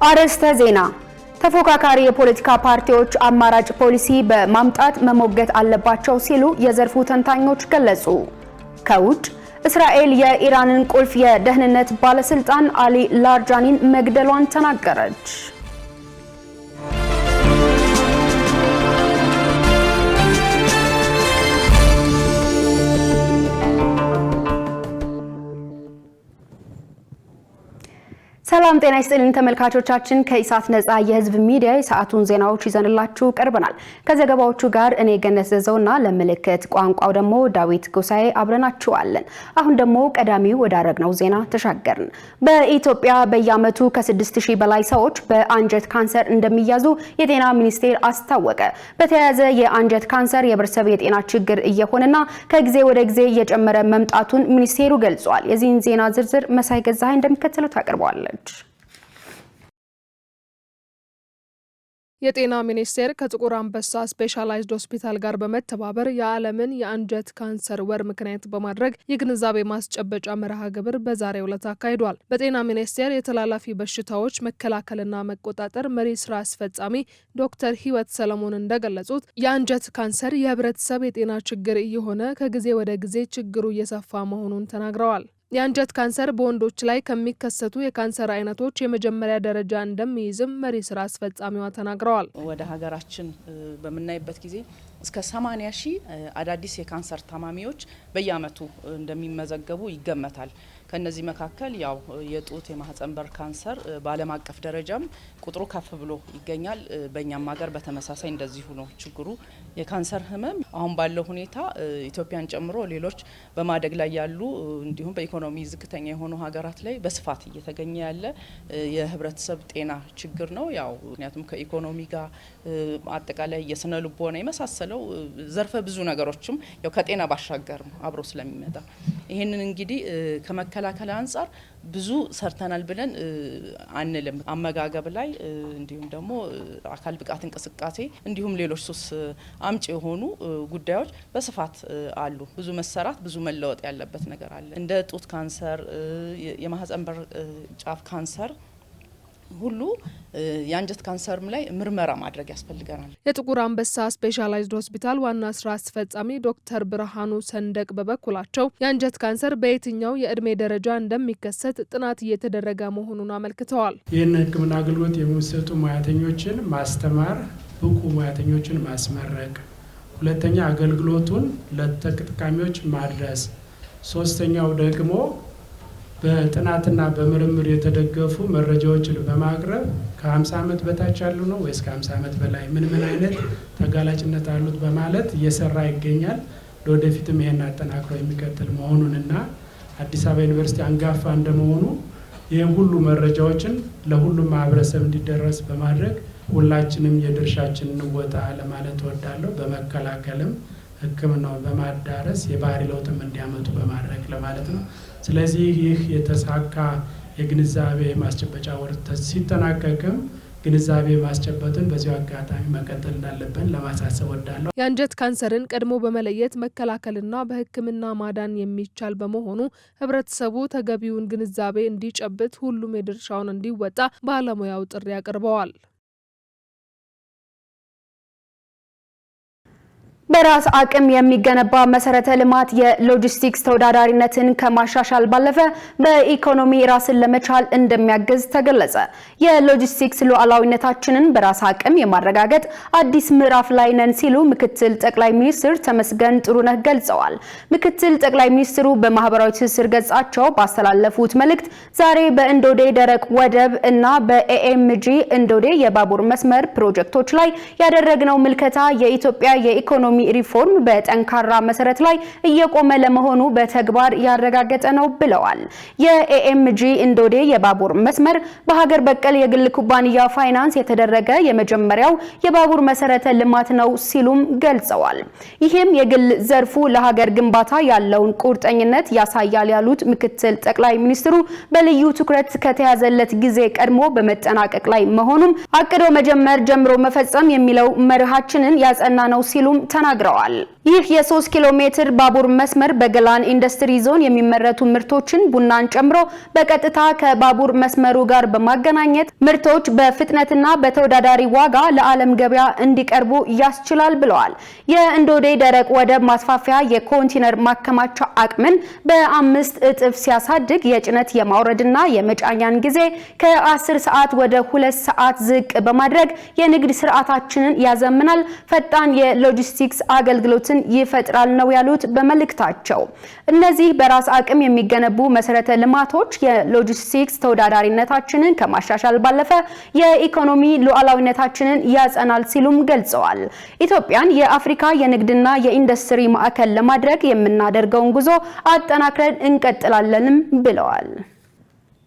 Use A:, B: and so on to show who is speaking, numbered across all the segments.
A: አርዕስተ ዜና ተፎካካሪ የፖለቲካ ፓርቲዎች አማራጭ ፖሊሲ በማምጣት መሞገት አለባቸው ሲሉ የዘርፉ ተንታኞች ገለጹ። ከውጭ እስራኤል የኢራንን ቁልፍ የደህንነት ባለስልጣን አሊ ላርጃኒን መግደሏን ተናገረች። ሰላም ጤና ይስጥልን ተመልካቾቻችን፣ ከኢሳት ነፃ የህዝብ ሚዲያ የሰዓቱን ዜናዎች ይዘንላችሁ ቀርበናል። ከዘገባዎቹ ጋር እኔ ገነት ዘዘውና ለምልክት ቋንቋው ደግሞ ዳዊት ጎሳኤ አብረናችኋለን። አሁን ደግሞ ቀዳሚው ወዳረግነው ዜና ተሻገርን። በኢትዮጵያ በየዓመቱ ከ6000 በላይ ሰዎች በአንጀት ካንሰር እንደሚያዙ የጤና ሚኒስቴር አስታወቀ። በተያያዘ የአንጀት ካንሰር የህብረተሰብ የጤና ችግር እየሆነና ከጊዜ ወደ ጊዜ እየጨመረ መምጣቱን ሚኒስቴሩ ገልጿል። የዚህን ዜና ዝርዝር መሳይ ገዛኸኝ እንደሚከተለው ታቀርበዋለች።
B: የጤና ሚኒስቴር ከጥቁር አንበሳ ስፔሻላይዝድ ሆስፒታል ጋር በመተባበር የዓለምን የአንጀት ካንሰር ወር ምክንያት በማድረግ የግንዛቤ ማስጨበጫ መርሃ ግብር በዛሬው ዕለት አካሂዷል። በጤና ሚኒስቴር የተላላፊ በሽታዎች መከላከልና መቆጣጠር መሪ ስራ አስፈጻሚ ዶክተር ህይወት ሰለሞን እንደገለጹት የአንጀት ካንሰር የህብረተሰብ የጤና ችግር እየሆነ ከጊዜ ወደ ጊዜ ችግሩ እየሰፋ መሆኑን ተናግረዋል። የአንጀት ካንሰር በወንዶች ላይ ከሚከሰቱ የካንሰር አይነቶች የመጀመሪያ ደረጃ እንደሚይዝም መሪ ስራ አስፈጻሚዋ ተናግረዋል።
C: ወደ ሀገራችን በምናይበት ጊዜ እስከ 80,000 አዳዲስ የካንሰር ታማሚዎች በየአመቱ እንደሚመዘገቡ ይገመታል። ከነዚህ መካከል ያው የጡት የማህፀን በር ካንሰር በዓለም አቀፍ ደረጃም ቁጥሩ ከፍ ብሎ ይገኛል። በእኛም ሀገር በተመሳሳይ እንደዚሁ ነው ችግሩ። የካንሰር ህመም አሁን ባለው ሁኔታ ኢትዮጵያን ጨምሮ ሌሎች በማደግ ላይ ያሉ እንዲሁም በኢኮኖሚ ዝቅተኛ የሆኑ ሀገራት ላይ በስፋት እየተገኘ ያለ የህብረተሰብ ጤና ችግር ነው። ያው ምክንያቱም ከኢኮኖሚ ጋር አጠቃላይ የስነ ልቦና የመሳሰለው ዘርፈ ብዙ ነገሮችም ያው ከጤና ባሻገር አብሮ ስለሚመጣ ይሄንን እንግዲህ ከመከላከል አንጻር ብዙ ሰርተናል ብለን አንልም። አመጋገብ ላይ እንዲሁም ደግሞ አካል ብቃት እንቅስቃሴ እንዲሁም ሌሎች ሱስ አምጪ የሆኑ ጉዳዮች በስፋት አሉ። ብዙ መሰራት ብዙ መለወጥ ያለበት ነገር አለ። እንደ ጡት ካንሰር፣ የማህፀን በር ጫፍ ካንሰር ሁሉ የአንጀት ካንሰርም ላይ ምርመራ ማድረግ ያስፈልገናል።
B: የጥቁር አንበሳ ስፔሻላይዝድ ሆስፒታል ዋና ስራ አስፈጻሚ ዶክተር ብርሃኑ ሰንደቅ በበኩላቸው የአንጀት ካንሰር በየትኛው የእድሜ ደረጃ እንደሚከሰት ጥናት እየተደረገ መሆኑን አመልክተዋል።
D: ይህን ሕክምና አገልግሎት የሚሰጡ ሙያተኞችን ማስተማር፣ ብቁ ሙያተኞችን ማስመረቅ፣ ሁለተኛ አገልግሎቱን ለተጠቃሚዎች ማድረስ፣ ሶስተኛው ደግሞ በጥናትና በምርምር የተደገፉ መረጃዎችን በማቅረብ ከ50 ዓመት በታች ያሉ ነው ወይስ ከ50 ዓመት በላይ ምን አይነት ተጋላጭነት አሉት በማለት እየሰራ ይገኛል። ለወደፊትም ይሄን አጠናክሮ የሚቀጥል መሆኑንና አዲስ አበባ ዩኒቨርሲቲ አንጋፋ እንደመሆኑ ይህን ሁሉ መረጃዎችን ለሁሉም ማህበረሰብ እንዲደረስ በማድረግ ሁላችንም የድርሻችን እንወጣ ለማለት እወዳለሁ። በመከላከልም ሕክምናውን በማዳረስ የባህሪ ለውጥም እንዲያመጡ በማድረግ ለማለት ነው። ስለዚህ ይህ የተሳካ የግንዛቤ ማስጨበጫ ወርት ሲጠናቀቅም ግንዛቤ ማስጨበጥን በዚሁ አጋጣሚ መቀጠል እንዳለብን ለማሳሰብ ወዳለሁ።
B: የአንጀት ካንሰርን ቀድሞ በመለየት መከላከልና በሕክምና ማዳን የሚቻል በመሆኑ ህብረተሰቡ ተገቢውን ግንዛቤ እንዲጨብጥ ሁሉም የድርሻውን እንዲወጣ ባለሙያው ጥሪ አቅርበዋል።
A: በራስ አቅም የሚገነባ መሰረተ ልማት የሎጂስቲክስ ተወዳዳሪነትን ከማሻሻል ባለፈ በኢኮኖሚ ራስን ለመቻል እንደሚያግዝ ተገለጸ። የሎጂስቲክስ ሉዓላዊነታችንን በራስ አቅም የማረጋገጥ አዲስ ምዕራፍ ላይ ነን ሲሉ ምክትል ጠቅላይ ሚኒስትር ተመስገን ጥሩነህ ገልጸዋል። ምክትል ጠቅላይ ሚኒስትሩ በማህበራዊ ትስስር ገጻቸው ባስተላለፉት መልእክት ዛሬ በእንዶዴ ደረቅ ወደብ እና በኤኤምጂ እንዶዴ የባቡር መስመር ፕሮጀክቶች ላይ ያደረግነው ምልከታ የኢትዮጵያ የኢኮኖሚ ሪፎርም በጠንካራ መሰረት ላይ እየቆመ ለመሆኑ በተግባር ያረጋገጠ ነው ብለዋል። የኤኤምጂ እንዶዴ የባቡር መስመር በሀገር በቀል የግል ኩባንያ ፋይናንስ የተደረገ የመጀመሪያው የባቡር መሰረተ ልማት ነው ሲሉም ገልጸዋል። ይህም የግል ዘርፉ ለሀገር ግንባታ ያለውን ቁርጠኝነት ያሳያል ያሉት ምክትል ጠቅላይ ሚኒስትሩ በልዩ ትኩረት ከተያዘለት ጊዜ ቀድሞ በመጠናቀቅ ላይ መሆኑም አቅዶ መጀመር ጀምሮ መፈጸም የሚለው መርሃችንን ያጸና ነው ሲሉም ተናግረዋል። ይህ የ3 ኪሎ ሜትር ባቡር መስመር በገላን ኢንዱስትሪ ዞን የሚመረቱ ምርቶችን ቡናን ጨምሮ በቀጥታ ከባቡር መስመሩ ጋር በማገናኘት ምርቶች በፍጥነትና በተወዳዳሪ ዋጋ ለዓለም ገበያ እንዲቀርቡ ያስችላል ብለዋል። የእንዶዴ ደረቅ ወደብ ማስፋፊያ የኮንቴነር ማከማቻ አቅምን በ5 እጥፍ ሲያሳድግ የጭነት የማውረድና የመጫኛን ጊዜ ከ10 ሰዓት ወደ 2 ሰዓት ዝቅ በማድረግ የንግድ ስርዓታችንን ያዘምናል፣ ፈጣን የሎጂስቲክስ አገልግሎትን ይፈጥራል ነው ያሉት በመልእክታቸው። እነዚህ በራስ አቅም የሚገነቡ መሰረተ ልማቶች የሎጂስቲክስ ተወዳዳሪነታችንን ከማሻሻል ባለፈ የኢኮኖሚ ሉዓላዊነታችንን ያጸናል ሲሉም ገልጸዋል። ኢትዮጵያን የአፍሪካ የንግድና የኢንዱስትሪ ማዕከል ለማድረግ የምናደርገውን ጉዞ አጠናክረን እንቀጥላለንም ብለዋል።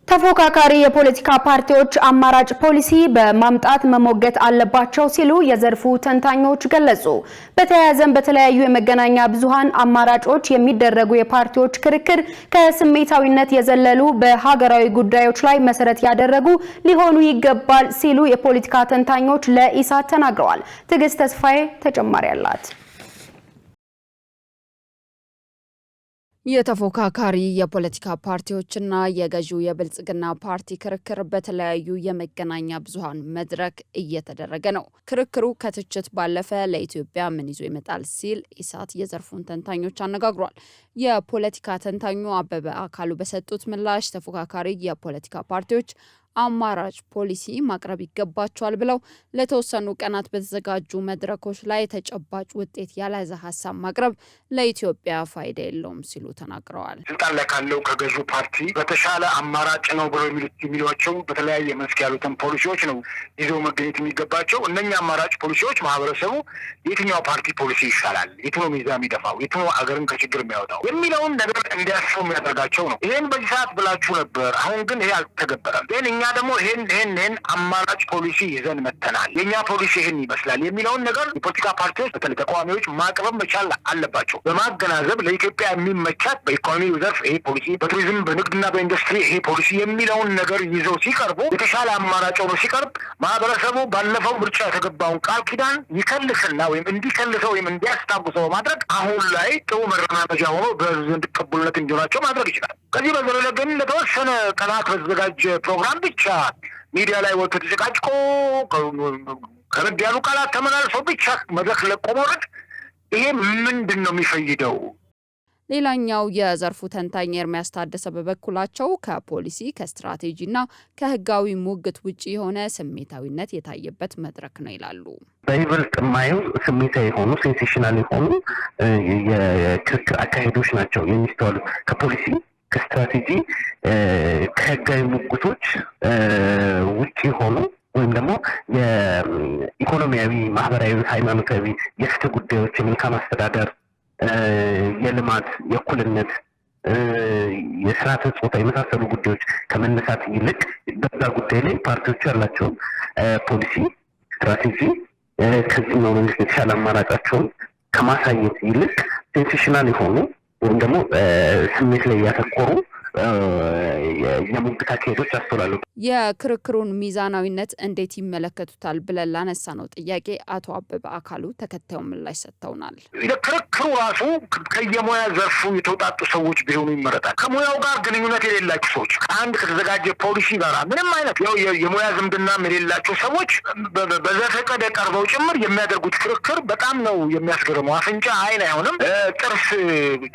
A: ተፎካካሪ የፖለቲካ ፓርቲዎች አማራጭ ፖሊሲ በማምጣት መሞገት አለባቸው ሲሉ የዘርፉ ተንታኞች ገለጹ። በተያያዘም በተለያዩ የመገናኛ ብዙሃን አማራጮች የሚደረጉ የፓርቲዎች ክርክር ከስሜታዊነት የዘለሉ በሀገራዊ ጉዳዮች ላይ መሰረት ያደረጉ ሊሆኑ ይገባል ሲሉ የፖለቲካ ተንታኞች ለኢሳት ተናግረዋል። ትዕግስት ተስፋዬ ተጨማሪ አላት።
E: የተፎካካሪ የፖለቲካ ፓርቲዎችና የገዢው የብልጽግና ፓርቲ ክርክር በተለያዩ የመገናኛ ብዙሃን መድረክ እየተደረገ ነው። ክርክሩ ከትችት ባለፈ ለኢትዮጵያ ምን ይዞ ይመጣል ሲል ኢሳት የዘርፉን ተንታኞች አነጋግሯል። የፖለቲካ ተንታኙ አበበ አካሉ በሰጡት ምላሽ ተፎካካሪ የፖለቲካ ፓርቲዎች አማራጭ ፖሊሲ ማቅረብ ይገባቸዋል ብለው ለተወሰኑ ቀናት በተዘጋጁ መድረኮች ላይ ተጨባጭ ውጤት ያልያዘ ሀሳብ ማቅረብ ለኢትዮጵያ ፋይዳ የለውም ሲሉ ተናግረዋል።
F: ስልጣን ላይ ካለው ከገዢው ፓርቲ በተሻለ አማራጭ ነው ብለው የሚሏቸው በተለያየ መስክ ያሉትን ፖሊሲዎች ነው ይዘው መገኘት የሚገባቸው። እነኛ አማራጭ ፖሊሲዎች ማህበረሰቡ የትኛው ፓርቲ ፖሊሲ ይሻላል፣ የቱ ነው ሚዛን የሚደፋው፣ የቱ ነው አገርን ከችግር የሚያወጣው የሚለውን ነገር እንዲያስቡ የሚያደርጋቸው ነው። ይሄን በዚህ ሰዓት ብላችሁ ነበር፣ አሁን ግን ይሄ አልተገበረም። እኛ ደግሞ ይሄን አማራጭ ፖሊሲ ይዘን መተናል፣ የኛ ፖሊሲ ይሄን ይመስላል የሚለውን ነገር የፖለቲካ ፓርቲዎች በተለይ ተቃዋሚዎች ማቅረብ መቻል አለባቸው። በማገናዘብ ለኢትዮጵያ የሚመቻት በኢኮኖሚው ዘርፍ ይሄ ፖሊሲ፣ በቱሪዝም በንግድና በኢንዱስትሪ ይሄ ፖሊሲ የሚለውን ነገር ይዘው ሲቀርቡ የተሻለ አማራጭ ሆኖ ሲቀርብ ማህበረሰቡ ባለፈው ምርጫ የተገባውን ቃል ኪዳን ይከልስና ወይም እንዲከልሰው ወይም እንዲያስታውሰው በማድረግ አሁን ላይ ጥሩ መረማመጃ ሆኖ በህዝብ ዘንድ ቅቡልነት እንዲሆናቸው ማድረግ ይችላል። ከዚህ በዘለለ ግን ለተወሰነ ቀናት በተዘጋጀ ፕሮግራም ብቻ ሚዲያ ላይ ወጥቶ ተጨቃጭቆ ከበድ ያሉ ቃላት ተመላልሰው ብቻ መድረክ ለቆ መውረድ ይሄ ምንድን ነው የሚፈይደው?
E: ሌላኛው የዘርፉ ተንታኝ ኤርሚያስ ታደሰ በበኩላቸው ከፖሊሲ ከስትራቴጂና ከህጋዊ ሙግት ውጪ የሆነ ስሜታዊነት የታየበት መድረክ ነው ይላሉ።
G: በይበልጥ የማየው ስሜታዊ የሆኑ ሴንሴሽናል የሆኑ የክርክር አካሄዶች ናቸው የሚስተዋሉት። ከፖሊሲ ከስትራቴጂ ከህጋዊ ሙግቶች ውጪ ሆኑ ወይም ደግሞ የኢኮኖሚያዊ፣ ማህበራዊ፣ ሃይማኖታዊ፣ የፍትህ ጉዳዮች፣ የመልካም አስተዳደር፣ የልማት፣ የእኩልነት፣ የስርዓተ ጾታ የመሳሰሉ ጉዳዮች ከመነሳት ይልቅ በዛ ጉዳይ ላይ ፓርቲዎቹ ያላቸውን ፖሊሲ ስትራቴጂ ከዚህኛው መንግስት የተሻለ አማራጫቸውን ከማሳየት ይልቅ ሴንሴሽናል የሆኑ ወይም ደግሞ ስሜት ላይ ያተኮሩ የሙግት አካሄዶች አስተውላሉ።
E: የክርክሩን ሚዛናዊነት እንዴት ይመለከቱታል ብለን ላነሳ ነው ጥያቄ አቶ አበበ አካሉ ተከታዩን ምላሽ ሰጥተውናል።
F: ክርክሩ ራሱ ከየሙያ ዘርፉ የተውጣጡ ሰዎች ቢሆኑ ይመረጣል። ከሙያው ጋር ግንኙነት የሌላቸው ሰዎች ከአንድ ከተዘጋጀ ፖሊሲ ጋር ምንም አይነት የሙያ ዝምድናም የሌላቸው ሰዎች በዘፈቀደ ቀርበው ጭምር የሚያደርጉት ክርክር በጣም ነው የሚያስገርመው። አፍንጫ አይን አይሆንም፣ ጥርስ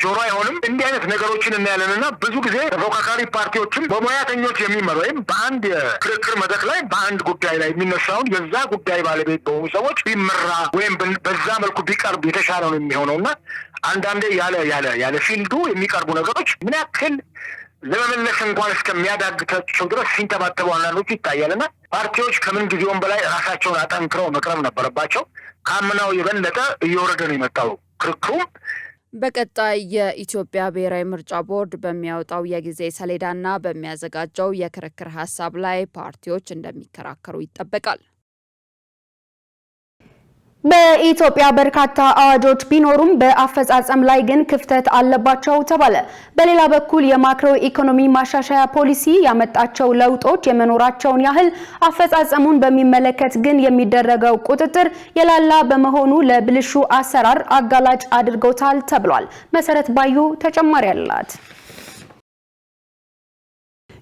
F: ጆሮ አይሆንም። እንዲህ አይነት ነገሮችን እናያለንና ብዙ ጊዜ ተፎካካሪ ፓርቲዎችም በሙያተኞች የሚመሩ ወይም በአንድ የክርክር መድረክ ላይ በአንድ ጉዳይ ላይ የሚነሳውን የዛ ጉዳይ ባለቤት በሆኑ ሰዎች ቢመራ ወይም በዛ መልኩ ቢቀርብ የተሻለ ነው የሚሆነውና አንዳንዴ ያለ ፊልዱ የሚቀርቡ ነገሮች ምን ያክል ለመመለስ እንኳን እስከሚያዳግታቸው ድረስ ሲንተባተቡ አንዳንዶቹ ይታያልና ፓርቲዎች ከምን ጊዜውም በላይ ራሳቸውን አጠንክረው መቅረብ ነበረባቸው። ከአምናው የበለጠ እየወረደ ነው የመጣው ክርክሩም።
E: በቀጣይ የኢትዮጵያ ብሔራዊ ምርጫ ቦርድ በሚያወጣው የጊዜ ሰሌዳና በሚያዘጋጀው የክርክር ሀሳብ ላይ ፓርቲዎች እንደሚከራከሩ ይጠበቃል።
A: በኢትዮጵያ በርካታ አዋጆች ቢኖሩም በአፈጻጸም ላይ ግን ክፍተት አለባቸው ተባለ። በሌላ በኩል የማክሮ ኢኮኖሚ ማሻሻያ ፖሊሲ ያመጣቸው ለውጦች የመኖራቸውን ያህል አፈጻጸሙን በሚመለከት ግን የሚደረገው ቁጥጥር የላላ በመሆኑ ለብልሹ አሰራር አጋላጭ አድርጎታል ተብሏል። መሰረት ባዩ ተጨማሪ አላት።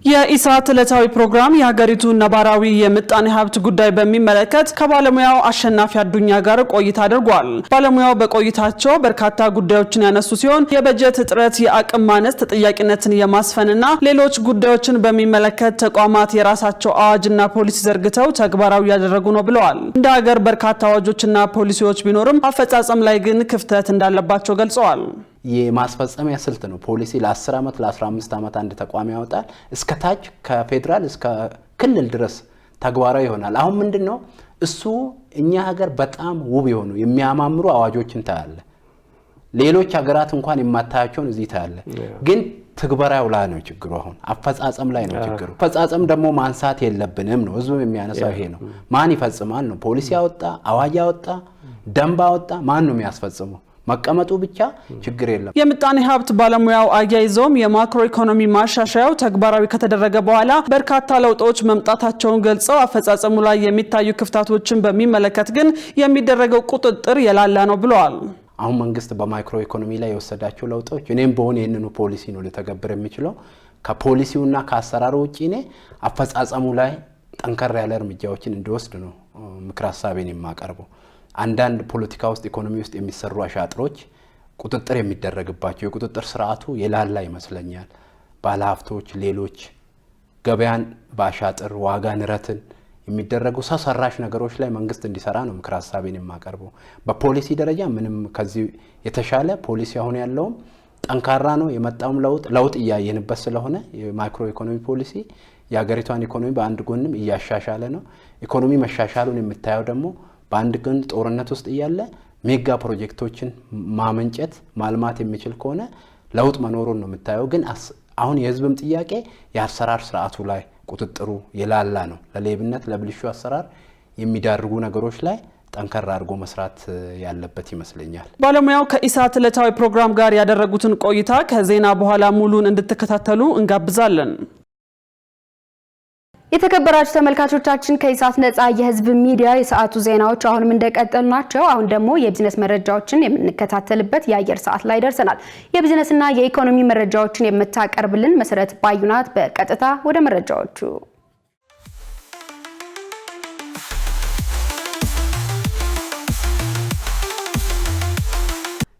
H: የኢሳት ዕለታዊ ፕሮግራም የሀገሪቱን ነባራዊ የምጣኔ ሀብት ጉዳይ በሚመለከት ከባለሙያው አሸናፊ አዱኛ ጋር ቆይታ አድርጓል። ባለሙያው በቆይታቸው በርካታ ጉዳዮችን ያነሱ ሲሆን የበጀት እጥረት፣ የአቅም ማነስ፣ ተጠያቂነትን የማስፈንና ሌሎች ጉዳዮችን በሚመለከት ተቋማት የራሳቸው አዋጅና ፖሊሲ ዘርግተው ተግባራዊ ያደረጉ ነው ብለዋል። እንደ ሀገር በርካታ አዋጆችና ፖሊሲዎች ቢኖርም አፈጻጸም ላይ ግን ክፍተት እንዳለባቸው ገልጸዋል።
I: የማስፈጸሚያ ስልት ነው። ፖሊሲ ለ10 ዓመት ለ15 ዓመት አንድ ተቋም ያወጣል። እስከ ታች ከፌደራል እስከ ክልል ድረስ ተግባራዊ ይሆናል። አሁን ምንድነው እሱ እኛ ሀገር በጣም ውብ የሆኑ የሚያማምሩ አዋጆችን ታያለ። ሌሎች ሀገራት እንኳን የማታያቸውን እዚህ ታያለ። ግን ትግበራው ላይ ነው ችግሩ። አሁን አፈጻጸም ላይ ነው ችግሩ። አፈጻጸም ደግሞ ማንሳት የለብንም ነው ህዝቡ የሚያነሳው ይሄ ነው። ማን ይፈጽማል ነው? ፖሊሲ ያወጣ፣ አዋጅ ያወጣ፣ ደንብ ያወጣ ማን ነው የሚያስፈጽመው? መቀመጡ ብቻ ችግር የለም።
H: የምጣኔ ሀብት ባለሙያው አያይዘውም የማክሮ ኢኮኖሚ ማሻሻያው ተግባራዊ ከተደረገ በኋላ በርካታ ለውጦች መምጣታቸውን ገልጸው አፈጻጸሙ ላይ የሚታዩ ክፍተቶችን በሚመለከት ግን የሚደረገው ቁጥጥር የላላ ነው ብለዋል።
I: አሁን መንግስት በማክሮ ኢኮኖሚ ላይ የወሰዳቸው ለውጦች እኔም በሆነ ይህንኑ ፖሊሲ ነው ሊተገብር የሚችለው። ከፖሊሲውና ከአሰራሩ ውጪ እኔ አፈጻጸሙ ላይ ጠንከር ያለ እርምጃዎችን እንዲወስድ ነው ምክር ሀሳቤን የማቀርበው። አንዳንድ ፖለቲካ ውስጥ ኢኮኖሚ ውስጥ የሚሰሩ አሻጥሮች ቁጥጥር የሚደረግባቸው የቁጥጥር ስርዓቱ የላላ ይመስለኛል። ባለሀብቶች፣ ሌሎች ገበያን በአሻጥር ዋጋ ንረትን የሚደረጉ ሰው ሰራሽ ነገሮች ላይ መንግስት እንዲሰራ ነው ምክር ሀሳቤን የማቀርበው። በፖሊሲ ደረጃ ምንም ከዚህ የተሻለ ፖሊሲ አሁን ያለውም ጠንካራ ነው። የመጣውም ለውጥ እያየንበት ስለሆነ የማክሮ ኢኮኖሚ ፖሊሲ የሀገሪቷን ኢኮኖሚ በአንድ ጎንም እያሻሻለ ነው። ኢኮኖሚ መሻሻሉን የምታየው ደግሞ በአንድ ግን ጦርነት ውስጥ እያለ ሜጋ ፕሮጀክቶችን ማመንጨት ማልማት የሚችል ከሆነ ለውጥ መኖሩን ነው የምታየው። ግን አሁን የህዝብም ጥያቄ የአሰራር ስርዓቱ ላይ ቁጥጥሩ የላላ ነው። ለሌብነት ለብልሹ አሰራር የሚዳርጉ ነገሮች ላይ ጠንከር አድርጎ መስራት ያለበት ይመስለኛል።
H: ባለሙያው ከኢሳት ዕለታዊ ፕሮግራም ጋር ያደረጉትን ቆይታ ከዜና በኋላ ሙሉን እንድትከታተሉ እንጋብዛለን።
A: የተከበራችሁ ተመልካቾቻችን ከኢሳት ነጻ የህዝብ ሚዲያ የሰዓቱ ዜናዎች አሁንም እንደቀጠሉ ናቸው። አሁን ደግሞ የቢዝነስ መረጃዎችን የምንከታተልበት የአየር ሰዓት ላይ ደርሰናል። የቢዝነስና የኢኮኖሚ መረጃዎችን የምታቀርብልን መሰረት ባዩናት በቀጥታ ወደ መረጃዎቹ።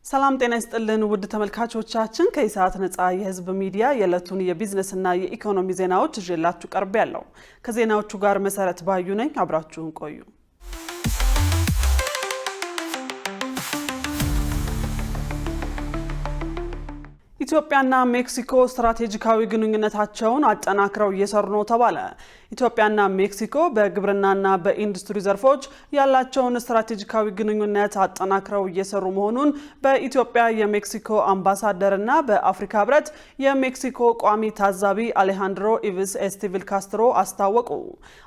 H: ሰላም ጤና ይስጥልን ውድ ተመልካቾቻችን፣ ከኢሳት ነጻ የህዝብ ሚዲያ የዕለቱን የቢዝነስና የኢኮኖሚ ዜናዎች ይዤላችሁ ቀርቤያለሁ። ከዜናዎቹ ጋር መሰረት ባዩ ነኝ። አብራችሁን ቆዩ። ኢትዮጵያና ሜክሲኮ ስትራቴጂካዊ ግንኙነታቸውን አጠናክረው እየሰሩ ነው ተባለ። ኢትዮጵያና ሜክሲኮ በግብርናና በኢንዱስትሪ ዘርፎች ያላቸውን ስትራቴጂካዊ ግንኙነት አጠናክረው እየሰሩ መሆኑን በኢትዮጵያ የሜክሲኮ አምባሳደርና በአፍሪካ ህብረት የሜክሲኮ ቋሚ ታዛቢ አሌሃንድሮ ኢቭስ ኤስቲቪል ካስትሮ አስታወቁ።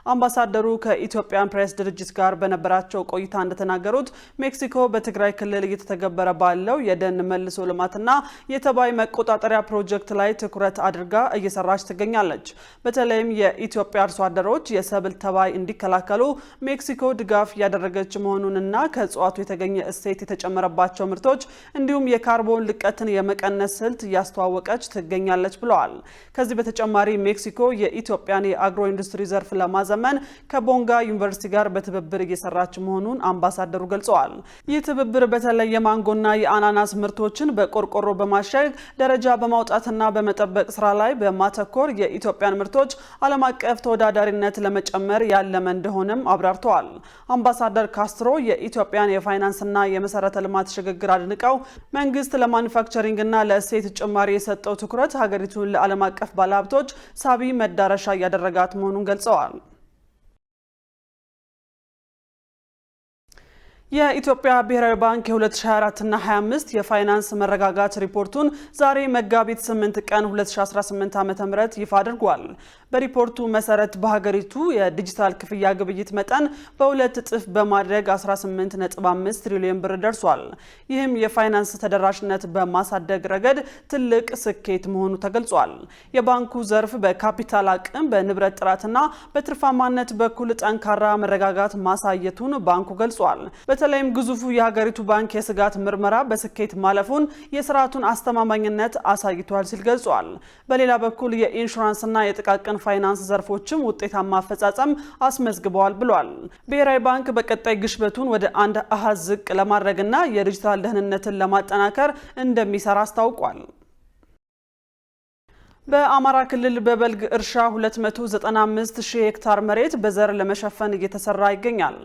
H: አምባሳደሩ ከኢትዮጵያን ፕሬስ ድርጅት ጋር በነበራቸው ቆይታ እንደተናገሩት ሜክሲኮ በትግራይ ክልል እየተተገበረ ባለው የደን መልሶ ልማትና የተባይ መቆጣጠሪያ ፕሮጀክት ላይ ትኩረት አድርጋ እየሰራች ትገኛለች። በተለይም የኢትዮጵያ አርሶ አደሮች የሰብል ተባይ እንዲከላከሉ ሜክሲኮ ድጋፍ ያደረገች መሆኑንና ከእጽዋቱ የተገኘ እሴት የተጨመረባቸው ምርቶች እንዲሁም የካርቦን ልቀትን የመቀነስ ስልት እያስተዋወቀች ትገኛለች ብለዋል። ከዚህ በተጨማሪ ሜክሲኮ የኢትዮጵያን የአግሮ ኢንዱስትሪ ዘርፍ ለማዘመን ከቦንጋ ዩኒቨርሲቲ ጋር በትብብር እየሰራች መሆኑን አምባሳደሩ ገልጸዋል። ይህ ትብብር በተለይ የማንጎና የአናናስ ምርቶችን በቆርቆሮ በማሸግ ደረጃ በማውጣትና በመጠበቅ ስራ ላይ በማተኮር የኢትዮጵያን ምርቶች ዓለም አቀፍ ተወዳዳሪነት ለመጨመር ያለመ እንደሆነም አብራርተዋል። አምባሳደር ካስትሮ የኢትዮጵያን የፋይናንስና የመሰረተ ልማት ሽግግር አድንቀው መንግስት ለማኑፋክቸሪንግና ለእሴት ጭማሪ የሰጠው ትኩረት ሀገሪቱን ለዓለም አቀፍ ባለሀብቶች ሳቢ መዳረሻ እያደረጋት መሆኑን ገልጸዋል። የኢትዮጵያ ብሔራዊ ባንክ የ2024 እና 25 የፋይናንስ መረጋጋት ሪፖርቱን ዛሬ መጋቢት 8 ቀን 2018 ዓ.ም ይፋ አድርጓል። በሪፖርቱ መሰረት በሀገሪቱ የዲጂታል ክፍያ ግብይት መጠን በሁለት እጥፍ በማድረግ 18.5 ትሪሊዮን ብር ደርሷል። ይህም የፋይናንስ ተደራሽነት በማሳደግ ረገድ ትልቅ ስኬት መሆኑ ተገልጿል። የባንኩ ዘርፍ በካፒታል አቅም፣ በንብረት ጥራትና በትርፋማነት በኩል ጠንካራ መረጋጋት ማሳየቱን ባንኩ ገልጿል። በተለይም ግዙፉ የሀገሪቱ ባንክ የስጋት ምርመራ በስኬት ማለፉን የስርዓቱን አስተማማኝነት አሳይቷል ሲል ገልጿል። በሌላ በኩል የኢንሹራንስና የጥቃቅን ፋይናንስ ዘርፎችም ውጤታማ አፈጻጸም አስመዝግበዋል ብሏል። ብሔራዊ ባንክ በቀጣይ ግሽበቱን ወደ አንድ አሃዝ ዝቅ ለማድረግና የዲጂታል ደህንነትን ለማጠናከር እንደሚሰራ አስታውቋል። በአማራ ክልል በበልግ እርሻ 295 ሺህ ሄክታር መሬት በዘር ለመሸፈን እየተሰራ ይገኛል።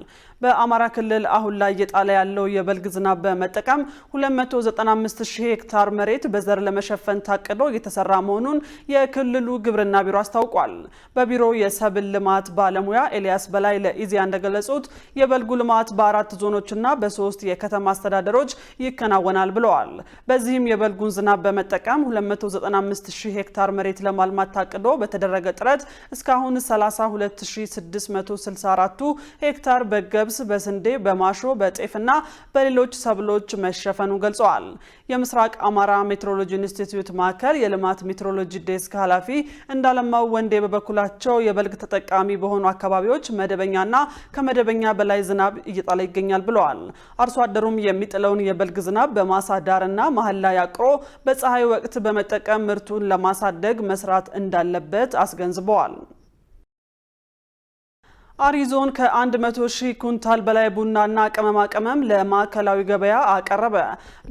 H: በአማራ ክልል አሁን ላይ እየጣለ ያለው የበልግ ዝናብ በመጠቀም 295 ሺህ ሄክታር መሬት በዘር ለመሸፈን ታቅዶ እየተሰራ መሆኑን የክልሉ ግብርና ቢሮ አስታውቋል። በቢሮው የሰብል ልማት ባለሙያ ኤልያስ በላይ ለኢዜአ እንደገለጹት የበልጉ ልማት በ4 ዞኖችና በ3 የከተማ አስተዳደሮች ይከናወናል ብለዋል። በዚህም የበልጉን ዝናብ በመጠቀም 295 ሺህ ሄክታር መሬት ለማልማት ታቅዶ በተደረገ ጥረት እስካሁን 32664 ሄክታር በገብስ፣ በስንዴ፣ በማሾ፣ በጤፍና በሌሎች ሰብሎች መሸፈኑ ገልጸዋል። የምስራቅ አማራ ሜትሮሎጂ ኢንስቲትዩት ማዕከል የልማት ሜትሮሎጂ ዴስክ ኃላፊ እንዳለማው ወንዴ በበኩላቸው የበልግ ተጠቃሚ በሆኑ አካባቢዎች መደበኛና ከመደበኛ በላይ ዝናብ እየጣለ ይገኛል ብለዋል። አርሶ አደሩም የሚጥለውን የበልግ ዝናብ በማሳ ዳርና መሀል ላይ አቅሮ በፀሐይ ወቅት በመጠቀም ምርቱን ለማሳደግ መስራት እንዳለበት አስገንዝበዋል። አሪዞን ከ100 ሺህ ኩንታል በላይ ቡናና ቅመማ ቅመም ለማዕከላዊ ገበያ አቀረበ።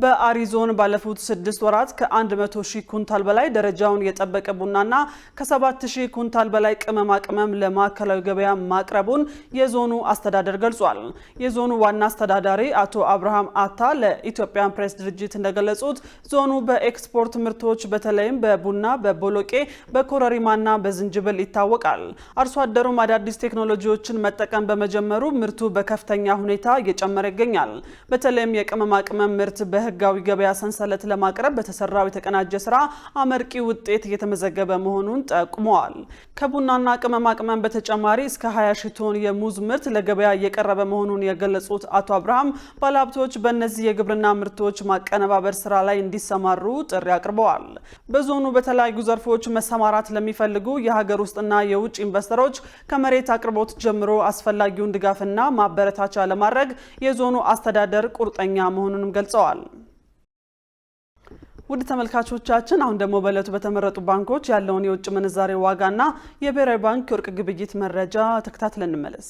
H: በአሪዞን ባለፉት 6 ወራት ከ100 ሺህ ኩንታል በላይ ደረጃውን የጠበቀ ቡናና ከ7 ሺህ ኩንታል በላይ ቅመማ ቅመም ለማዕከላዊ ገበያ ማቅረቡን የዞኑ አስተዳደር ገልጿል። የዞኑ ዋና አስተዳዳሪ አቶ አብርሃም አታ ለኢትዮጵያን ፕሬስ ድርጅት እንደገለጹት ዞኑ በኤክስፖርት ምርቶች በተለይም በቡና፣ በቦሎቄ፣ በኮረሪማና በዝንጅብል ይታወቃል። አርሶ አደሩም አዳዲስ ቴክኖሎጂ መጠቀም በመጀመሩ ምርቱ በከፍተኛ ሁኔታ እየጨመረ ይገኛል። በተለይም የቅመማ ቅመም ምርት በህጋዊ ገበያ ሰንሰለት ለማቅረብ በተሰራው የተቀናጀ ስራ አመርቂ ውጤት እየተመዘገበ መሆኑን ጠቁመዋል። ከቡናና ቅመማ ቅመም በተጨማሪ እስከ 20 ሺህ ቶን የሙዝ ምርት ለገበያ እየቀረበ መሆኑን የገለጹት አቶ አብርሃም ባለሀብቶች በእነዚህ የግብርና ምርቶች ማቀነባበር ስራ ላይ እንዲሰማሩ ጥሪ አቅርበዋል። በዞኑ በተለያዩ ዘርፎች መሰማራት ለሚፈልጉ የሀገር ውስጥና የውጭ ኢንቨስተሮች ከመሬት አቅርቦት ጀምሮ አስፈላጊውን ድጋፍና ማበረታቻ ለማድረግ የዞኑ አስተዳደር ቁርጠኛ መሆኑንም ገልጸዋል። ውድ ተመልካቾቻችን አሁን ደግሞ በእለቱ በተመረጡ ባንኮች ያለውን የውጭ ምንዛሬ ዋጋና የብሔራዊ ባንክ የወርቅ ግብይት መረጃ ተከታትለን እንመለስ።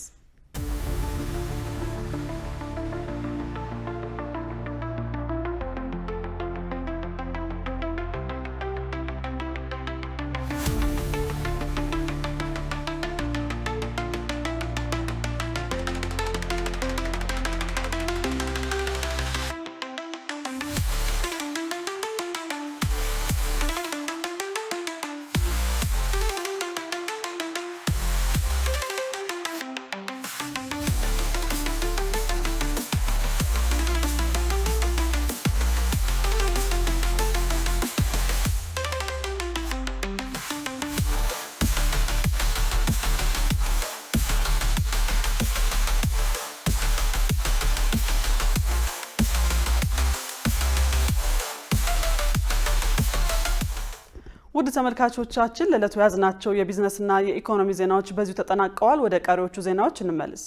H: ውድ ተመልካቾቻችን ለዕለቱ ያዝናቸው የቢዝነስና የኢኮኖሚ ዜናዎች በዚሁ ተጠናቀዋል። ወደ ቀሪዎቹ ዜናዎች እንመለስ።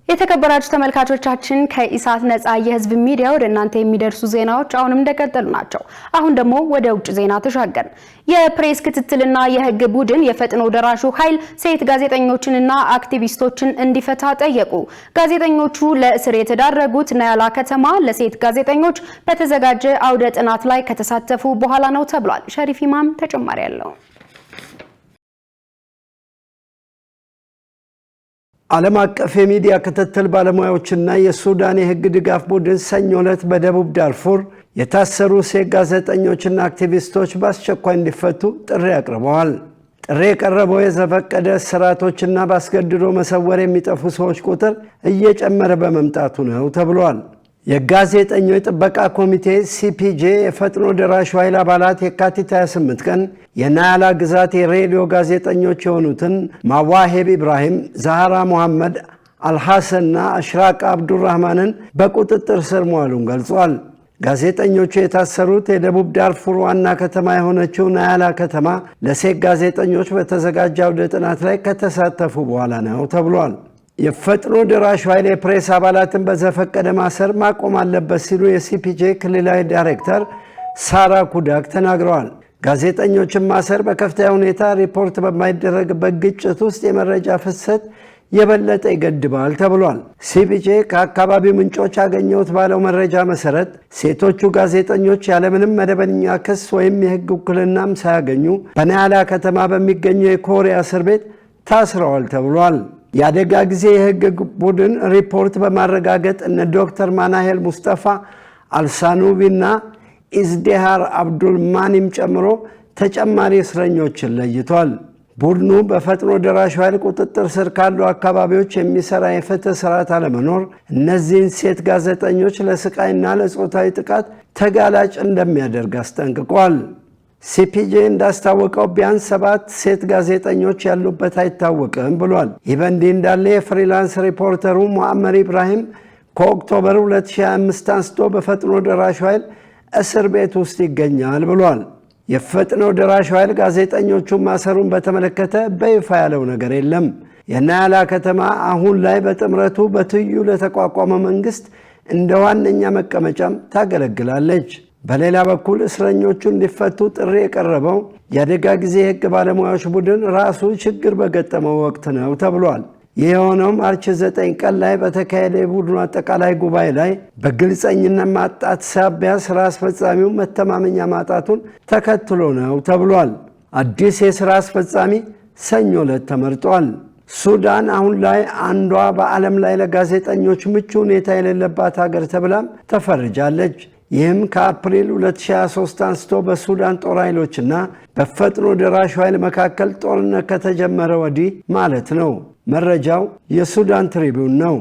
A: የተከበራችሁ ተመልካቾቻችን ከኢሳት ነጻ የህዝብ ሚዲያ ወደ እናንተ የሚደርሱ ዜናዎች አሁንም እንደቀጠሉ ናቸው። አሁን ደግሞ ወደ ውጭ ዜና ተሻገርን። የፕሬስ ክትትልና የህግ ቡድን የፈጥኖ ደራሹ ኃይል ሴት ጋዜጠኞችንና አክቲቪስቶችን እንዲፈታ ጠየቁ። ጋዜጠኞቹ ለእስር የተዳረጉት ናያላ ከተማ ለሴት ጋዜጠኞች በተዘጋጀ አውደ ጥናት ላይ ከተሳተፉ በኋላ ነው ተብሏል። ሸሪፍ ኢማም ተጨማሪ ያለው
J: ዓለም አቀፍ የሚዲያ ክትትል ባለሙያዎችና የሱዳን የህግ ድጋፍ ቡድን ሰኞ ዕለት በደቡብ ዳርፉር የታሰሩ ሴት ጋዜጠኞችና አክቲቪስቶች በአስቸኳይ እንዲፈቱ ጥሪ አቅርበዋል። ጥሪ የቀረበው የዘፈቀደ እስራቶችና በአስገድዶ መሰወር የሚጠፉ ሰዎች ቁጥር እየጨመረ በመምጣቱ ነው ተብሏል። የጋዜጠኞች ጥበቃ ኮሚቴ ሲፒጄ የፈጥኖ ደራሽ ኃይል አባላት የካቲት 28 ቀን የናያላ ግዛት የሬዲዮ ጋዜጠኞች የሆኑትን ማዋሄብ ኢብራሂም፣ ዛህራ መሐመድ አልሐሰንና አሽራቅ አብዱራህማንን በቁጥጥር ስር መዋሉን ገልጿል። ጋዜጠኞቹ የታሰሩት የደቡብ ዳርፉር ዋና ከተማ የሆነችው ናያላ ከተማ ለሴት ጋዜጠኞች በተዘጋጀ አውደ ጥናት ላይ ከተሳተፉ በኋላ ነው ተብሏል። የፈጥኖ ደራሽ ኃይል የፕሬስ አባላትን በዘፈቀደ ማሰር ማቆም አለበት ሲሉ የሲፒጄ ክልላዊ ዳይሬክተር ሳራ ኩዳክ ተናግረዋል። ጋዜጠኞችን ማሰር በከፍተኛ ሁኔታ ሪፖርት በማይደረግበት ግጭት ውስጥ የመረጃ ፍሰት የበለጠ ይገድባል ተብሏል። ሲፒጄ ከአካባቢው ምንጮች ያገኘሁት ባለው መረጃ መሰረት ሴቶቹ ጋዜጠኞች ያለምንም መደበኛ ክስ ወይም የህግ ውክልናም ሳያገኙ በናያላ ከተማ በሚገኘው የኮሪያ እስር ቤት ታስረዋል ተብሏል። የአደጋ ጊዜ የህግ ቡድን ሪፖርት በማረጋገጥ እነ ዶክተር ማናሄል ሙስጠፋ አልሳኑቢና ኢዝዴሃር አብዱል ማኒም ጨምሮ ተጨማሪ እስረኞችን ለይቷል። ቡድኑ በፈጥኖ ደራሽ ኃይል ቁጥጥር ስር ካሉ አካባቢዎች የሚሰራ የፍትህ ስርዓት አለመኖር እነዚህን ሴት ጋዜጠኞች ለስቃይና ለጾታዊ ጥቃት ተጋላጭ እንደሚያደርግ አስጠንቅቋል። ሲፒጄ እንዳስታወቀው ቢያንስ 7 ሴት ጋዜጠኞች ያሉበት አይታወቅም ብሏል። ይህ በእንዲህ እንዳለ የፍሪላንስ ሪፖርተሩ ሙአመር ኢብራሂም ከኦክቶበር 2025 አንስቶ በፈጥኖ ደራሽ ኃይል እስር ቤት ውስጥ ይገኛል ብሏል። የፈጥኖ ደራሽ ኃይል ጋዜጠኞቹን ማሰሩን በተመለከተ በይፋ ያለው ነገር የለም። የናያላ ከተማ አሁን ላይ በጥምረቱ በትይዩ ለተቋቋመ መንግስት እንደ ዋነኛ መቀመጫም ታገለግላለች። በሌላ በኩል እስረኞቹ እንዲፈቱ ጥሪ የቀረበው የአደጋ ጊዜ የህግ ባለሙያዎች ቡድን ራሱ ችግር በገጠመው ወቅት ነው ተብሏል። ይህ የሆነው ማርች 9 ቀን ላይ በተካሄደ የቡድኑ አጠቃላይ ጉባኤ ላይ በግልጸኝነት ማጣት ሳቢያ ስራ አስፈጻሚው መተማመኛ ማጣቱን ተከትሎ ነው ተብሏል። አዲስ የስራ አስፈጻሚ ሰኞ ዕለት ተመርጧል። ሱዳን አሁን ላይ አንዷ በዓለም ላይ ለጋዜጠኞች ምቹ ሁኔታ የሌለባት ሀገር ተብላም ተፈርጃለች። ይህም ከአፕሪል 2023 አንስቶ በሱዳን ጦር ኃይሎችና በፈጥኖ ደራሽ ኃይል መካከል ጦርነት ከተጀመረ ወዲህ ማለት ነው። መረጃው የሱዳን ትሪቢዩን ነው።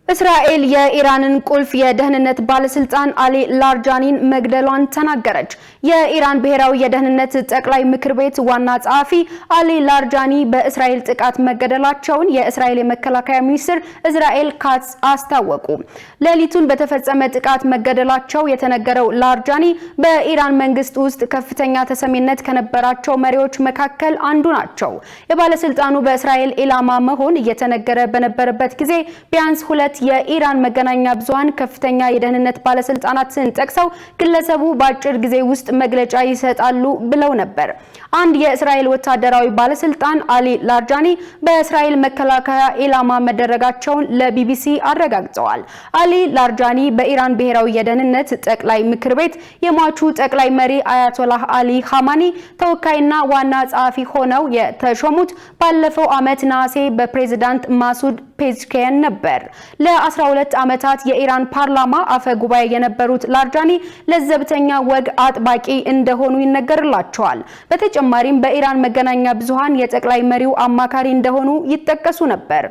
A: እስራኤል የኢራንን ቁልፍ የደህንነት ባለስልጣን አሊ ላርጃኒን መግደሏን ተናገረች። የኢራን ብሔራዊ የደህንነት ጠቅላይ ምክር ቤት ዋና ጸሐፊ አሊ ላርጃኒ በእስራኤል ጥቃት መገደላቸውን የእስራኤል የመከላከያ ሚኒስትር እስራኤል ካትዝ አስታወቁ። ሌሊቱን በተፈጸመ ጥቃት መገደላቸው የተነገረው ላርጃኒ በኢራን መንግስት ውስጥ ከፍተኛ ተሰሚነት ከነበራቸው መሪዎች መካከል አንዱ ናቸው። የባለስልጣኑ በእስራኤል ኢላማ መሆን እየተነገረ በነበረበት ጊዜ ቢያንስ 2 የኢራን መገናኛ ብዙሃን ከፍተኛ የደህንነት ባለስልጣናትን ጠቅሰው ግለሰቡ በአጭር ጊዜ ውስጥ መግለጫ ይሰጣሉ ብለው ነበር። አንድ የእስራኤል ወታደራዊ ባለስልጣን አሊ ላርጃኒ በእስራኤል መከላከያ ኢላማ መደረጋቸውን ለቢቢሲ አረጋግጠዋል። አሊ ላርጃኒ በኢራን ብሔራዊ የደህንነት ጠቅላይ ምክር ቤት የሟቹ ጠቅላይ መሪ አያቶላህ አሊ ኻማኒ ተወካይና ዋና ጸሐፊ ሆነው የተሾሙት ባለፈው ዓመት ነሐሴ በፕሬዝዳንት ማሱድ ፔዝሽኪያን ነበር። ለ12 ዓመታት የኢራን ፓርላማ አፈ ጉባኤ የነበሩት ላርጃኒ ለዘብተኛ ወግ አጥባቂ እንደሆኑ ይነገርላቸዋል። በተጨማሪም በኢራን መገናኛ ብዙሃን የጠቅላይ መሪው አማካሪ እንደሆኑ ይጠቀሱ ነበር።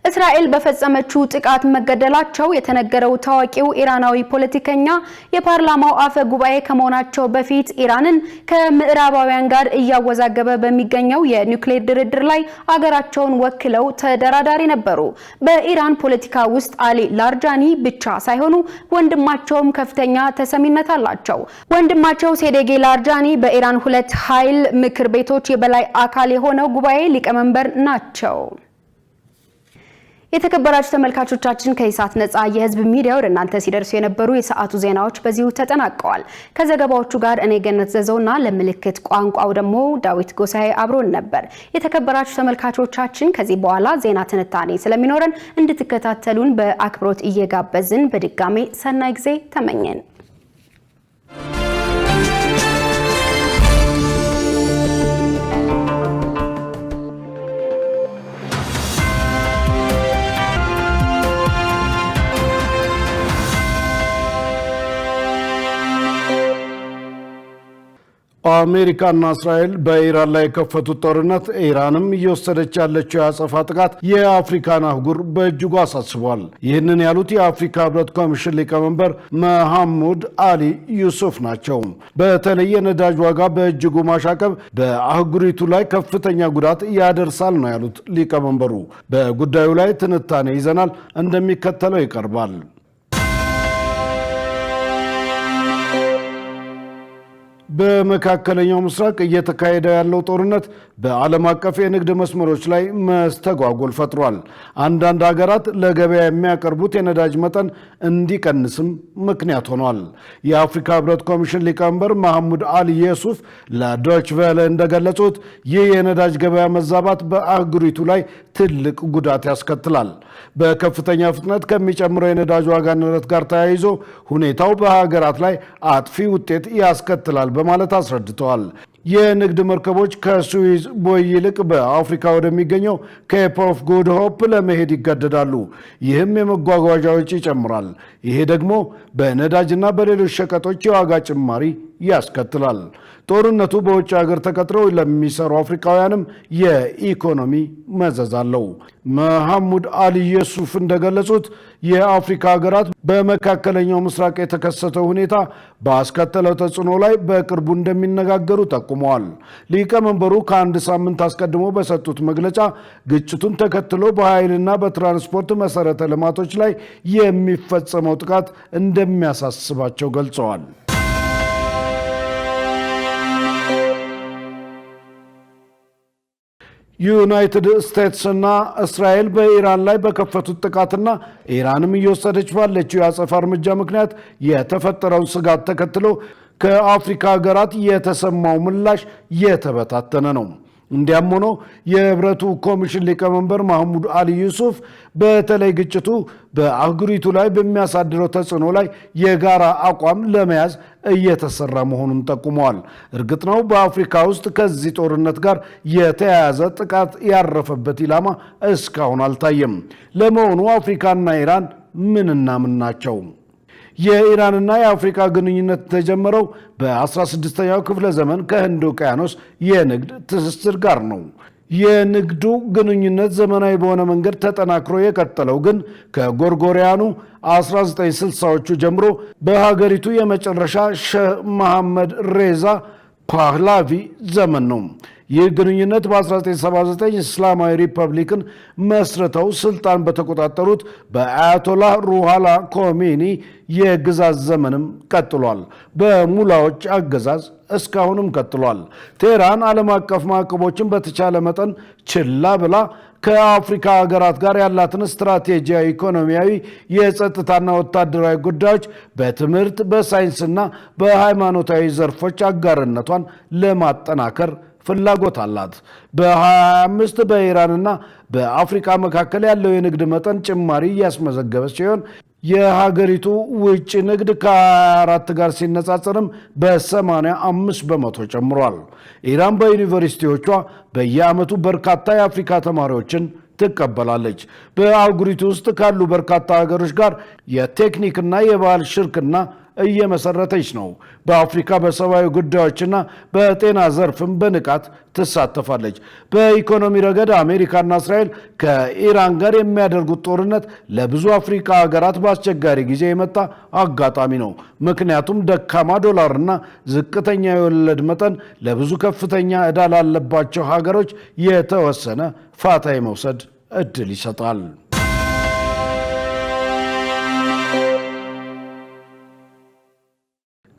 A: እስራኤል በፈጸመችው ጥቃት መገደላቸው የተነገረው ታዋቂው ኢራናዊ ፖለቲከኛ የፓርላማው አፈ ጉባኤ ከመሆናቸው በፊት ኢራንን ከምዕራባውያን ጋር እያወዛገበ በሚገኘው የኒውክሌር ድርድር ላይ አገራቸውን ወክለው ተደራዳሪ ነበሩ። በኢራን ፖለቲካ ውስጥ አሊ ላርጃኒ ብቻ ሳይሆኑ ወንድማቸውም ከፍተኛ ተሰሚነት አላቸው። ወንድማቸው ሴዴጌ ላርጃኒ በኢራን 2 ኃይል ምክር ቤቶች የበላይ አካል የሆነው ጉባኤ ሊቀመንበር ናቸው። የተከበራችሁ ተመልካቾቻችን ከኢሳት ነጻ የህዝብ ሚዲያ ወደ እናንተ ሲደርሱ የነበሩ የሰዓቱ ዜናዎች በዚሁ ተጠናቀዋል። ከዘገባዎቹ ጋር እኔ ገነት ዘዘውና ለምልክት ቋንቋው ደግሞ ዳዊት ጎሳዬ አብሮን ነበር። የተከበራችሁ ተመልካቾቻችን ከዚህ በኋላ ዜና ትንታኔ ስለሚኖረን እንድትከታተሉን በአክብሮት እየጋበዝን በድጋሜ ሰናይ ጊዜ ተመኘን።
K: አሜሪካና እስራኤል በኢራን ላይ የከፈቱት ጦርነት ኢራንም እየወሰደች ያለችው የአጸፋ ጥቃት የአፍሪካን አህጉር በእጅጉ አሳስቧል። ይህንን ያሉት የአፍሪካ ህብረት ኮሚሽን ሊቀመንበር መሐሙድ አሊ ዩሱፍ ናቸው። በተለይ የነዳጅ ዋጋ በእጅጉ ማሻቀብ በአህጉሪቱ ላይ ከፍተኛ ጉዳት ያደርሳል ነው ያሉት ሊቀመንበሩ። በጉዳዩ ላይ ትንታኔ ይዘናል፣ እንደሚከተለው ይቀርባል። በመካከለኛው ምስራቅ እየተካሄደ ያለው ጦርነት በዓለም አቀፍ የንግድ መስመሮች ላይ መስተጓጎል ፈጥሯል። አንዳንድ ሀገራት ለገበያ የሚያቀርቡት የነዳጅ መጠን እንዲቀንስም ምክንያት ሆኗል። የአፍሪካ ህብረት ኮሚሽን ሊቀመንበር መሐሙድ አሊ ዩሱፍ ለዶይቼ ቬለ እንደገለጹት ይህ የነዳጅ ገበያ መዛባት በአህጉሪቱ ላይ ትልቅ ጉዳት ያስከትላል። በከፍተኛ ፍጥነት ከሚጨምረው የነዳጅ ዋጋ ንረት ጋር ተያይዞ ሁኔታው በሀገራት ላይ አጥፊ ውጤት ያስከትላል በማለት አስረድተዋል። የንግድ መርከቦች ከስዊዝ ቦይ ይልቅ በአፍሪካ ወደሚገኘው ኬፕ ኦፍ ጉድ ሆፕ ለመሄድ ይገደዳሉ። ይህም የመጓጓዣ ወጪ ይጨምራል። ይሄ ደግሞ በነዳጅና በሌሎች ሸቀጦች የዋጋ ጭማሪ ያስከትላል። ጦርነቱ በውጭ ሀገር ተቀጥረው ለሚሰሩ አፍሪካውያንም የኢኮኖሚ መዘዝ አለው። መሐሙድ አሊ ዩሱፍ እንደገለጹት የአፍሪካ ሀገራት በመካከለኛው ምስራቅ የተከሰተው ሁኔታ ባስከተለው ተጽዕኖ ላይ በቅርቡ እንደሚነጋገሩ ጠቁመዋል። ሊቀመንበሩ ከአንድ ሳምንት አስቀድሞ በሰጡት መግለጫ ግጭቱን ተከትሎ በኃይልና በትራንስፖርት መሰረተ ልማቶች ላይ የሚፈጸመው ጥቃት እንደሚያሳስባቸው ገልጸዋል። ዩናይትድ ስቴትስ እና እስራኤል በኢራን ላይ በከፈቱት ጥቃትና ኢራንም እየወሰደች ባለችው የአጸፋ እርምጃ ምክንያት የተፈጠረውን ስጋት ተከትሎ ከአፍሪካ ሀገራት የተሰማው ምላሽ የተበታተነ ነው። እንዲያም ሆኖ የህብረቱ ኮሚሽን ሊቀመንበር መሐሙድ አሊ ዩሱፍ በተለይ ግጭቱ በአህጉሪቱ ላይ በሚያሳድረው ተጽዕኖ ላይ የጋራ አቋም ለመያዝ እየተሰራ መሆኑን ጠቁመዋል። እርግጥ ነው በአፍሪካ ውስጥ ከዚህ ጦርነት ጋር የተያያዘ ጥቃት ያረፈበት ኢላማ እስካሁን አልታየም። ለመሆኑ አፍሪካና ኢራን ምንና ምን ናቸው? የኢራንና የአፍሪካ ግንኙነት የተጀመረው በ16ኛው ክፍለ ዘመን ከህንድ ውቅያኖስ የንግድ ትስስር ጋር ነው። የንግዱ ግንኙነት ዘመናዊ በሆነ መንገድ ተጠናክሮ የቀጠለው ግን ከጎርጎሪያኑ 1960ዎቹ ጀምሮ በሀገሪቱ የመጨረሻ ሼህ መሐመድ ሬዛ ፓህላቪ ዘመን ነው። ይህ ግንኙነት በ1979 እስላማዊ ሪፐብሊክን መስርተው ስልጣን በተቆጣጠሩት በአያቶላህ ሩሃላ ኮሜኒ የግዛት ዘመንም ቀጥሏል። በሙላዎች አገዛዝ እስካሁንም ቀጥሏል። ቴህራን ዓለም አቀፍ ማዕቀቦችን በተቻለ መጠን ችላ ብላ ከአፍሪካ ሀገራት ጋር ያላትን ስትራቴጂያዊ፣ ኢኮኖሚያዊ፣ የጸጥታና ወታደራዊ ጉዳዮች በትምህርት በሳይንስና በሃይማኖታዊ ዘርፎች አጋርነቷን ለማጠናከር ፍላጎት አላት። በ2025 በኢራንና በአፍሪካ መካከል ያለው የንግድ መጠን ጭማሪ እያስመዘገበ ሲሆን የሀገሪቱ ውጭ ንግድ ከ24 ጋር ሲነጻጸርም በ85 በመቶ ጨምሯል። ኢራን በዩኒቨርሲቲዎቿ በየዓመቱ በርካታ የአፍሪካ ተማሪዎችን ትቀበላለች። በአህጉሪቱ ውስጥ ካሉ በርካታ ሀገሮች ጋር የቴክኒክና የባህል ሽርክና እየመሰረተች ነው። በአፍሪካ በሰብአዊ ጉዳዮችና በጤና ዘርፍም በንቃት ትሳተፋለች። በኢኮኖሚ ረገድ አሜሪካና እስራኤል ከኢራን ጋር የሚያደርጉት ጦርነት ለብዙ አፍሪካ ሀገራት በአስቸጋሪ ጊዜ የመጣ አጋጣሚ ነው። ምክንያቱም ደካማ ዶላርና ዝቅተኛ የወለድ መጠን ለብዙ ከፍተኛ ዕዳ ላለባቸው ሀገሮች የተወሰነ ፋታ የመውሰድ እድል ይሰጣል።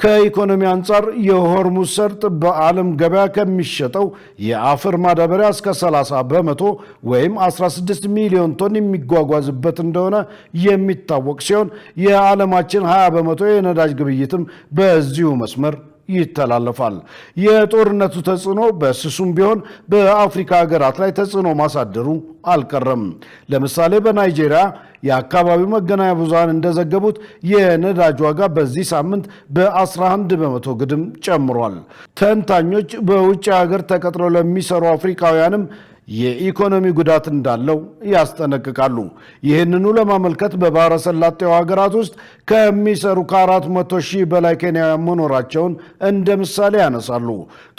K: ከኢኮኖሚ አንጻር የሆርሙዝ ሰርጥ በዓለም ገበያ ከሚሸጠው የአፈር ማዳበሪያ እስከ 30 በመቶ ወይም 16 ሚሊዮን ቶን የሚጓጓዝበት እንደሆነ የሚታወቅ ሲሆን የዓለማችን 20 በመቶ የነዳጅ ግብይትም በዚሁ መስመር ይተላለፋል። የጦርነቱ ተጽዕኖ በስሱም ቢሆን በአፍሪካ ሀገራት ላይ ተጽዕኖ ማሳደሩ አልቀረም። ለምሳሌ በናይጄሪያ የአካባቢው መገናኛ ብዙሃን እንደዘገቡት የነዳጅ ዋጋ በዚህ ሳምንት በ11 በመቶ ግድም ጨምሯል። ተንታኞች በውጭ ሀገር ተቀጥረው ለሚሰሩ አፍሪካውያንም የኢኮኖሚ ጉዳት እንዳለው ያስጠነቅቃሉ። ይህንኑ ለማመልከት በባህረ ሰላጤው ሀገራት ውስጥ ከሚሰሩ ከ400 ሺህ በላይ ኬንያውያን መኖራቸውን እንደ ምሳሌ ያነሳሉ።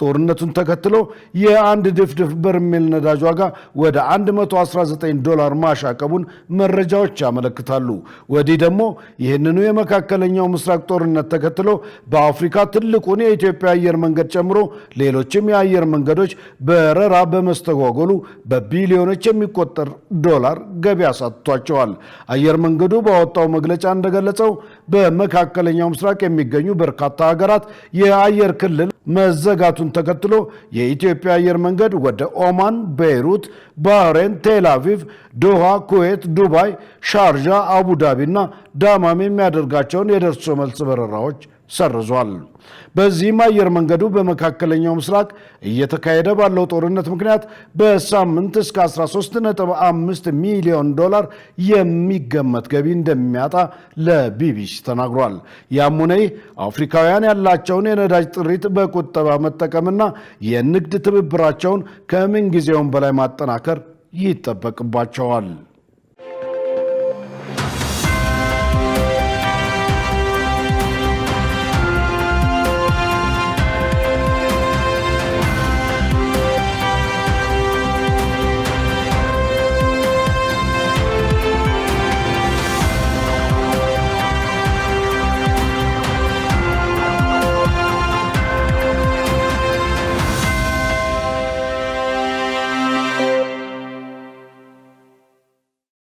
K: ጦርነቱን ተከትሎ የአንድ ድፍድፍ በርሜል ነዳጅ ዋጋ ወደ $119 ማሻቀቡን መረጃዎች ያመለክታሉ። ወዲህ ደግሞ ይህንኑ የመካከለኛው ምስራቅ ጦርነት ተከትሎ በአፍሪካ ትልቁን የኢትዮጵያ አየር መንገድ ጨምሮ ሌሎችም የአየር መንገዶች በረራ በመስተጓጎሉ በቢሊዮኖች የሚቆጠር ዶላር ገቢ አሳጥቷቸዋል። አየር መንገዱ ባወጣው መግለጫ እንደገለጸው በመካከለኛው ምስራቅ የሚገኙ በርካታ ሀገራት የአየር ክልል መዘጋቱን ተከትሎ የኢትዮጵያ አየር መንገድ ወደ ኦማን፣ ቤይሩት፣ ባህሬን፣ ቴል አቪቭ፣ ዶሃ፣ ኩዌት፣ ዱባይ፣ ሻርጃ፣ አቡዳቢ እና ዳማም የሚያደርጋቸውን የደርሶ መልስ በረራዎች ሰርዟል። በዚህም አየር መንገዱ በመካከለኛው ምስራቅ እየተካሄደ ባለው ጦርነት ምክንያት በሳምንት እስከ $13.5 ሚሊዮን የሚገመት ገቢ እንደሚያጣ ለቢቢሲ ተናግሯል። ያም ሆነ ይህ አፍሪካውያን ያላቸውን የነዳጅ ጥሪት በቁጠባ መጠቀምና የንግድ ትብብራቸውን ከምንጊዜውም በላይ ማጠናከር ይጠበቅባቸዋል።